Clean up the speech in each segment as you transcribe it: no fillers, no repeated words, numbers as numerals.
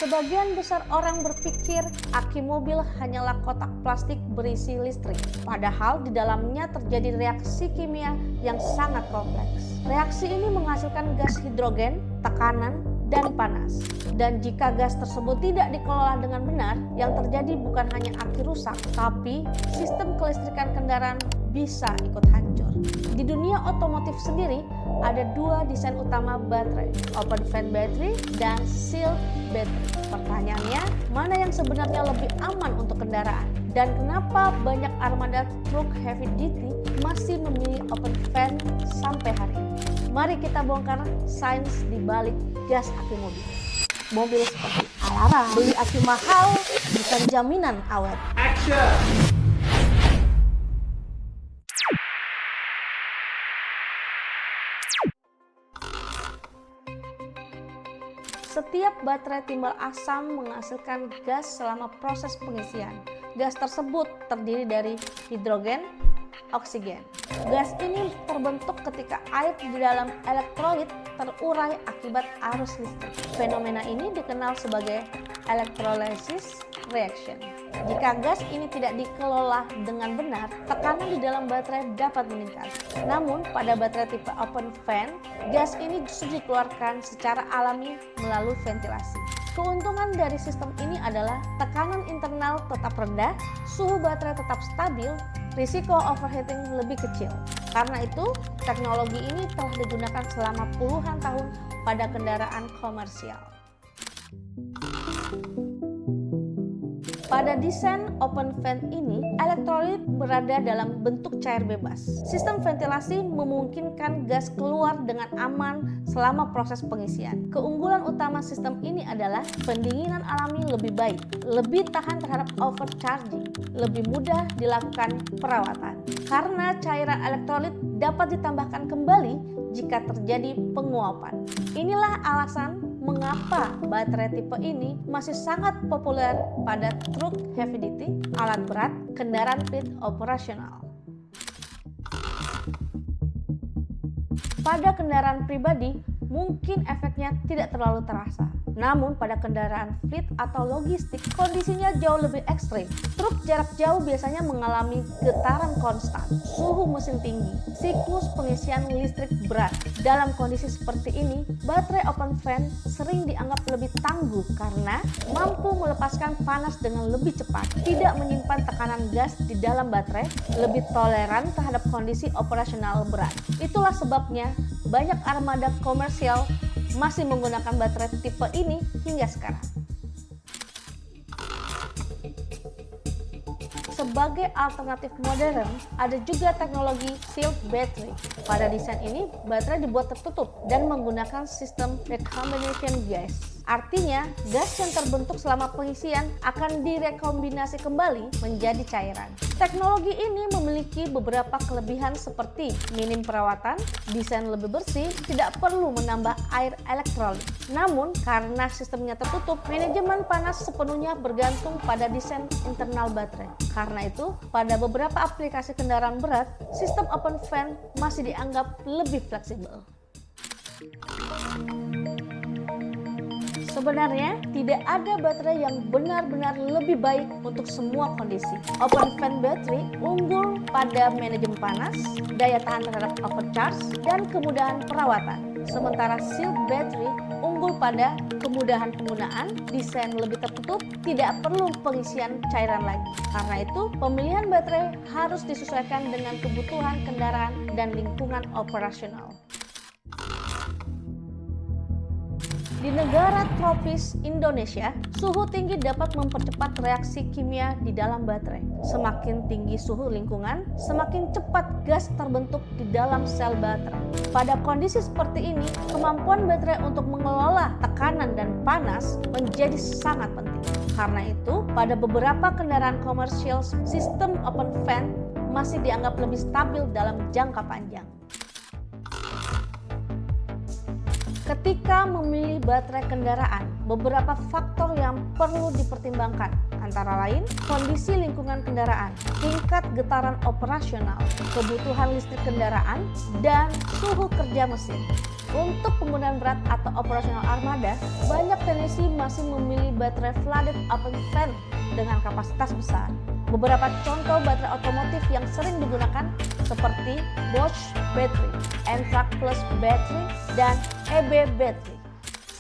Sebagian besar orang berpikir aki mobil hanyalah kotak plastik berisi listrik. Padahal di dalamnya terjadi reaksi kimia yang sangat kompleks. Reaksi ini menghasilkan gas hidrogen, tekanan, dan panas. Dan jika gas tersebut tidak dikelola dengan benar, yang terjadi bukan hanya aki rusak, tapi sistem kelistrikan kendaraan bisa ikut hancur. Di dunia otomotif sendiri, ada dua desain utama baterai, open fan battery dan sealed battery. Pertanyaannya, mana yang sebenarnya lebih aman untuk kendaraan? Dan kenapa banyak armada truk heavy duty masih memilih open fan sampai hari ini? Mari kita bongkar sains di balik gas aki mobil. Mobil seperti alarm, beli aki mahal bukan jaminan awet. Action! Setiap baterai timbal asam menghasilkan gas selama proses pengisian. Gas tersebut terdiri dari hidrogen, oksigen. Gas ini terbentuk ketika air di dalam elektrolit terurai akibat arus listrik. Fenomena ini dikenal sebagai electrolysis reaction. Jika gas ini tidak dikelola dengan benar, tekanan di dalam baterai dapat meningkat. Namun, pada baterai tipe open fan, gas ini justru dikeluarkan secara alami melalui ventilasi. Keuntungan dari sistem ini adalah tekanan internal tetap rendah, suhu baterai tetap stabil, risiko overheating lebih kecil. Karena itu, teknologi ini telah digunakan selama puluhan tahun pada kendaraan komersial. Pada desain open fan ini, elektrolit berada dalam bentuk cair bebas. Sistem ventilasi memungkinkan gas keluar dengan aman selama proses pengisian. Keunggulan utama sistem ini adalah pendinginan alami lebih baik, lebih tahan terhadap overcharging, lebih mudah dilakukan perawatan. Karena cairan elektrolit dapat ditambahkan kembali jika terjadi penguapan. Inilah alasan mengapa baterai tipe ini masih sangat populer pada truk heavy duty, alat berat, kendaraan fleet operasional. Pada kendaraan pribadi, mungkin efeknya tidak terlalu terasa. Namun pada kendaraan fleet atau logistik, kondisinya jauh lebih ekstrim. Truk jarak jauh biasanya mengalami getaran konstan, suhu mesin tinggi, siklus pengisian listrik berat. Dalam kondisi seperti ini, baterai open fan sering dianggap lebih tangguh karena mampu melepaskan panas dengan lebih cepat, tidak menyimpan tekanan gas di dalam baterai, lebih toleran terhadap kondisi operasional berat. Itulah sebabnya banyak armada komersial masih menggunakan baterai tipe ini hingga sekarang. Sebagai alternatif modern, ada juga teknologi sealed battery. Pada desain ini, baterai dibuat tertutup dan menggunakan sistem recombination gas. Artinya, gas yang terbentuk selama pengisian akan direkombinasi kembali menjadi cairan. Teknologi ini memiliki beberapa kelebihan seperti minim perawatan, desain lebih bersih, tidak perlu menambah air elektrolit. Namun, karena sistemnya tertutup, manajemen panas sepenuhnya bergantung pada desain internal baterai. Karena itu, pada beberapa aplikasi kendaraan berat, sistem open fan masih dianggap lebih fleksibel. Sebenarnya, tidak ada baterai yang benar-benar lebih baik untuk semua kondisi. Open fan battery unggul pada manajemen panas, daya tahan terhadap overcharge, dan kemudahan perawatan. Sementara sealed battery unggul pada kemudahan penggunaan, desain lebih tertutup, tidak perlu pengisian cairan lagi. Karena itu, pemilihan baterai harus disesuaikan dengan kebutuhan kendaraan dan lingkungan operasional. Di negara tropis Indonesia, suhu tinggi dapat mempercepat reaksi kimia di dalam baterai. Semakin tinggi suhu lingkungan, semakin cepat gas terbentuk di dalam sel baterai. Pada kondisi seperti ini, kemampuan baterai untuk mengelola tekanan dan panas menjadi sangat penting. Karena itu, pada beberapa kendaraan komersial, sistem open fan masih dianggap lebih stabil dalam jangka panjang. Ketika memilih baterai kendaraan, beberapa faktor yang perlu dipertimbangkan, antara lain kondisi lingkungan kendaraan, tingkat getaran operasional, kebutuhan listrik kendaraan, dan suhu kerja mesin. Untuk penggunaan berat atau operasional armada, banyak teknisi masih memilih baterai flooded open fan dengan kapasitas besar. Beberapa contoh baterai otomotif yang sering digunakan seperti Bosch Battery, NTRAG Plus Battery, dan EB Battery.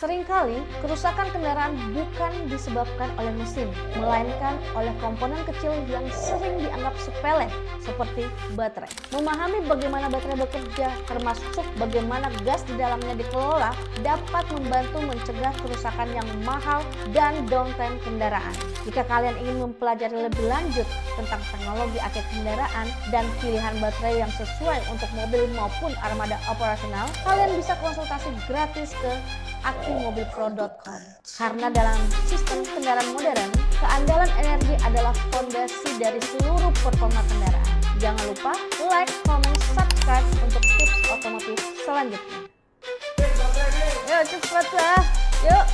Seringkali kerusakan kendaraan bukan disebabkan oleh mesin, melainkan oleh komponen kecil yang sering dianggap sepele seperti baterai. Memahami bagaimana baterai bekerja, termasuk bagaimana gas di dalamnya dikelola, dapat membantu mencegah kerusakan yang mahal dan downtime kendaraan. Jika kalian ingin mempelajari lebih lanjut tentang teknologi akhir kendaraan dan pilihan baterai yang sesuai untuk mobil maupun armada operasional, kalian bisa konsultasi gratis ke akimobilpro.com. Karena dalam sistem kendaraan modern, keandalan energi adalah fondasi dari seluruh performa kendaraan. Jangan lupa like, comment, subscribe untuk tips otomotif selanjutnya. Yuk cepat lah, yuk.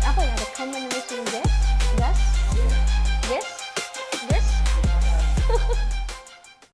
Apa ya, ada komen